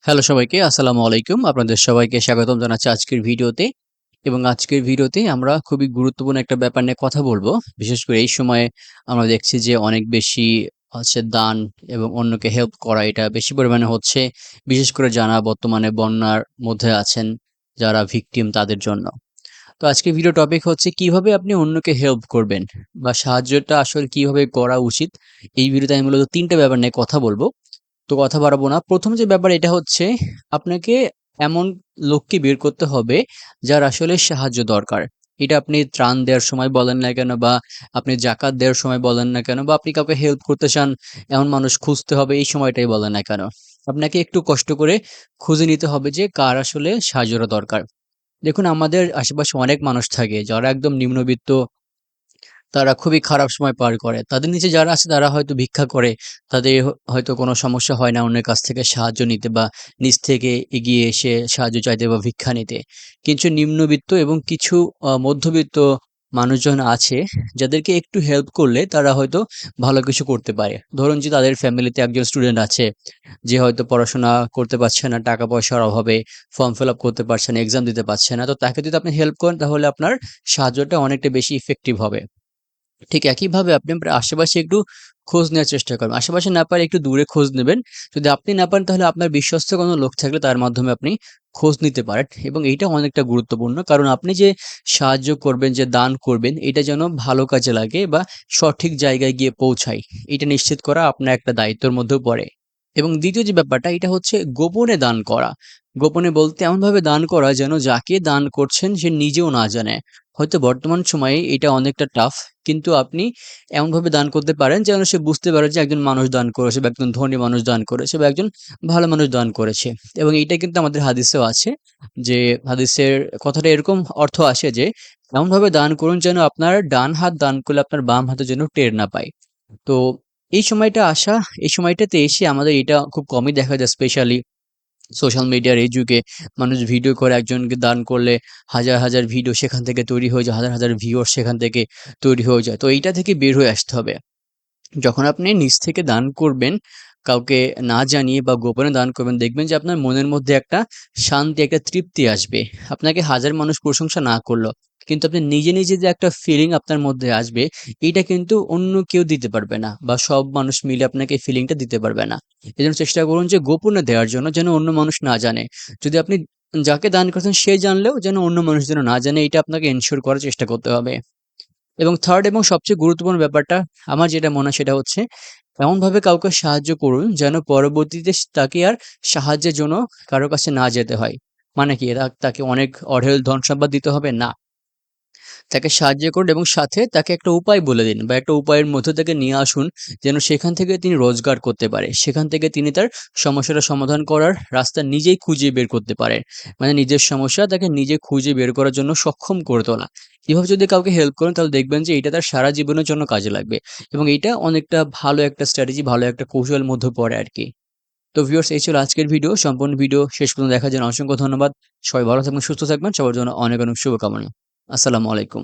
Hello সবাইকে, আসসালামু আলাইকুম। আপনাদের সবাইকে স্বাগতম জানাচ্ছি আজকের ভিডিওতে। এবং আজকের ভিডিওতে আমরা খুবই গুরুত্বপূর্ণ একটা ব্যাপার নিয়ে কথা বলবো। বিশেষ করে এই সময়ে আমরা দেখছি যে অনেক বেশি দান এবং অন্যকে হেল্প করা এটা বেশি পরিমাণে হচ্ছে। বিশেষ করে যারা বর্তমানে বন্যার মধ্যে আছেন, যারা ভিকটিম তাদের জন্য। তো আজকের ভিডিও টপিক হচ্ছে কিভাবে আপনি অন্যকে হেল্প করবেন বা সাহায্যটা আসলে কিভাবে করা উচিত। এই ভিডিওতে আমি মূলত ৩ টা ব্যাপার নিয়ে কথা বলব। তো কথা বাড়াবো না। ১ম যে ব্যাপার এটা হচ্ছে আপনাকে এমন লোককে বের করতে হবে যার আসলে সাহায্য দরকার। এটা আপনি ত্রাণ দেওয়ার সময় বলেন না কেন বা আপনি জাকাত দেওয়ার সময় বলেন না কেন বা আপনি কাউকে হেল্প করতে চান এমন মানুষ খুঁজতে হবে এই সময়টাই বলেন না কেন। আপনাকে একটু কষ্ট করে খুঁজে নিতে হবে যে কার আসলে সাহায্যটা দরকার। দেখুন আমাদের আশেপাশে অনেক মানুষ থাকে যারা একদম নিম্নবিত্ত, তারা খুবই খারাপ সময় পার করে। তাদের নিচে যারা আছে তারা হয়তো ভিক্ষা করে। তাদের হয়তো কোনো সমস্যা হয় না অন্যের কাছ থেকে সাহায্য নিতে বা নিচ থেকে এগিয়ে এসে সাহায্য চাইতে বা ভিক্ষা নিতে। কিছু নিম্নবিত্ত এবং কিছু মধ্যবিত্ত মানুষজন আছে যাদেরকে একটু হেল্প করলে তারা হয়তো ভালো কিছু করতে পারে। ধরুন যে তাদের ফ্যামিলিতে একজন স্টুডেন্ট আছে যে হয়তো পড়াশোনা করতে পারছে না, টাকা পয়সার অভাবে ফর্ম ফিল আপ করতে পারছে না, এক্সাম দিতে পারছে না। তো তাকে যদি আপনি হেল্প করেন তাহলে আপনার সাহায্যটা অনেকটা বেশি ইফেক্টিভ হবে। ঠিক একইভাবে আপনি আপনার আশেপাশে একটু খোঁজ নেওয়ার চেষ্টা করবেন। আশেপাশে না পারে একটু দূরে খোঁজ নেবেন। যদি আপনি না পারেন তাহলে আপনার বিশ্বস্ত কোনো লোক থাকলে তার মাধ্যমে আপনি খোঁজ নিতে পারেন এবং এইটা অনেকটা গুরুত্বপূর্ণ। কারণ আপনি যে সাহায্য করবেন, যে দান করবেন এটা যেন ভালো কাজে লাগে বা সঠিক জায়গায় গিয়ে পৌঁছায়। এটা নিশ্চিত করা আপনার একটা দায়িত্বের মধ্যেও পড়ে। এবং ২য় যে ব্যাপারটা এটা হচ্ছে গোপনে দান করা। গোপনে বলতে এমনভাবে দান করা যেন যাকে দান করছেন সে নিজেও না জানে। হয়তো বর্তমান সময়ে এটা অনেকটা টাফ। কিন্তু আপনি এমনভাবে দান করতে পারেন যেন সে বুঝতে পারে যে একজন মানুষ দান করেছে বা একজন ধনী মানুষ দান করেছে বা একজন ভালো মানুষ দান করেছে। এবং এইটা কিন্তু আমাদের হাদিসেও আছে যে হাদিসের কথাটা এরকম অর্থ আসে যে এমনভাবে দান করুন যেন আপনার ডান হাত দান করলে আপনার বাম হাতে যেন টের না পায়। তো এই সময়টা আসা, এই সময়টাতে এসে আমাদের এটা খুব কমই দেখা যায় স্পেশালি সোশ্যাল মিডিয়ার এই যুগে মানুষ ভিডিও করে একজনকে দান করলে হাজার, হাজার ভিডিও সেখান থেকে তৈরি হয়ে যায়, হাজার, হাজার ভিউয়ার্স সেখান থেকে তৈরি হয়ে যায়। তো এইটা থেকে বের হয়ে আসতে হবে। যখন আপনি নিজ থেকে দান করবেন, কাউকে না জানিয়ে বা গোপনে দান করবেন, দেখবেন যে আপনার মনের মধ্যে একটা শান্তি, একটা তৃপ্তি আসবে। আপনাকে হাজার মানুষ প্রশংসা না করলো, কিন্তু আপনি নিজে, নিজে যে একটা ফিলিং আপনার মধ্যে আসবে, এইটা কিন্তু অন্য কেউ দিতে পারবে না বা সব মানুষ মিলে আপনাকে এই ফিলিংটা দিতে পারবে না। এজন্য চেষ্টা করুন যে গোপনে দেওয়ার জন্য যেন অন্য মানুষ না জানে। যদি আপনি যাকে দান করছেন সে জানলেও যেন অন্য মানুষ যেন না জানে, এটা আপনাকে এনশিওর করার চেষ্টা করতে হবে। এবং 3rd এবং সবচেয়ে গুরুত্বপূর্ণ ব্যাপারটা আমার যেটা মনে হয় সেটা হচ্ছে এমনভাবে কাউকে সাহায্য করুন যেন পরবর্তীতে তাকে আর সাহায্যের জন্য কারো কাছে না যেতে হয়। মানে কি তাকে অনেক অঢেল ধন সম্পদ দিতে হবে না। তাকে সাহায্য করুন এবং সাথে তাকে একটা উপায় বলে দিন বা একটা উপায়ের মধ্য থেকে নিয়ে আসুন যেন সেখান থেকে তিনি রোজগার করতে পারে। সেখান থেকে তিনি তার সমস্যাটা সমাধান করার রাস্তা নিজেই খুঁজে বের করতে পারে। মানে নিজের সমস্যা তাকে নিজে খুঁজে বের করার জন্য সক্ষম করে তোলা। এভাবে যদি কাউকে হেল্প করেন তাহলে দেখবেন যে এটা তার সারা জীবনের জন্য কাজে লাগবে। এবং এইটা অনেকটা ভালো একটা স্ট্র্যাটেজি, ভালো একটা কৌশলের মধ্যে পড়ে আরকি। তো ভিউয়ার্স এই ছিল আজকের ভিডিও। সম্পূর্ণ ভিডিও শেষ পর্যন্ত দেখার জন্য অসংখ্য ধন্যবাদ। সবাই ভালো থাকবেন, সুস্থ থাকবেন। সবার জন্য অনেক, অনেক শুভকামনা। আসসালামু আলাইকুম।